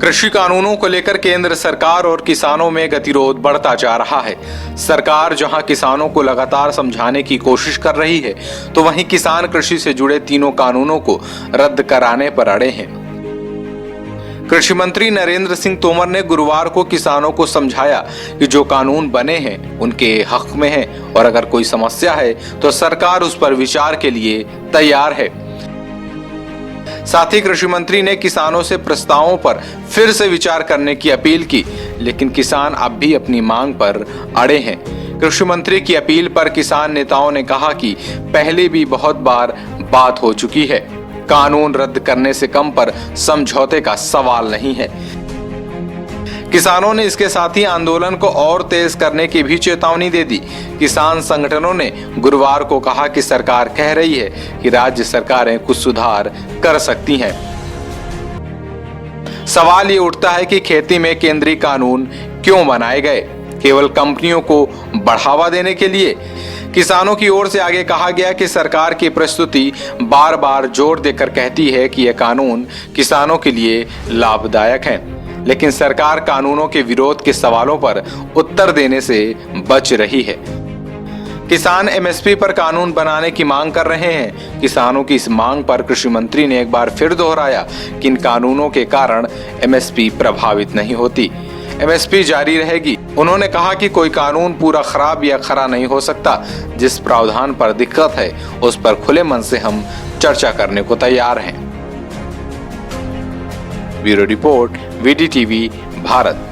कृषि कानूनों को लेकर केंद्र सरकार और किसानों में गतिरोध बढ़ता जा रहा है। सरकार जहां किसानों को लगातार समझाने की कोशिश कर रही है, तो वहीं किसान कृषि से जुड़े तीनों कानूनों को रद्द कराने पर अड़े हैं। कृषि मंत्री नरेंद्र सिंह तोमर ने गुरुवार को किसानों को समझाया कि जो कानून बने हैं उनके हक में हैं और अगर कोई समस्या है तो सरकार उस पर विचार के लिए तैयार है। साथ ही कृषि मंत्री ने किसानों से प्रस्तावों पर फिर से विचार करने की अपील की, लेकिन किसान अब भी अपनी मांग पर अड़े हैं। कृषि मंत्री की अपील पर किसान नेताओं ने कहा कि पहले भी बहुत बार बात हो चुकी है, कानून रद्द करने से कम पर समझौते का सवाल नहीं है। किसानों ने इसके साथ ही आंदोलन को और तेज करने की भी चेतावनी दे दी। किसान संगठनों ने गुरुवार को कहा कि सरकार कह रही है कि राज्य सरकारें कुछ सुधार कर सकती हैं। सवाल ये उठता है कि खेती में केंद्रीय कानून क्यों बनाए गए? केवल कंपनियों को बढ़ावा देने के लिए? किसानों की ओर से आगे कहा गया कि सरकार की प्रस्तुति बार बार जोर देकर कहती है कि यह कानून किसानों के लिए लाभदायक है, लेकिन सरकार कानूनों के विरोध के सवालों पर उत्तर देने से बच रही है। किसान एमएसपी पर कानून बनाने की मांग कर रहे हैं। किसानों की इस मांग पर कृषि मंत्री ने एक बार फिर दोहराया कि इन कानूनों के कारण एमएसपी प्रभावित नहीं होती, एमएसपी जारी रहेगी। उन्होंने कहा कि कोई कानून पूरा खराब या खरा नहीं हो सकता। जिस प्रावधान पर दिक्कत है उस पर खुले मन से हम चर्चा करने को तैयार हैं। Bureau report, VDTV, Bharat.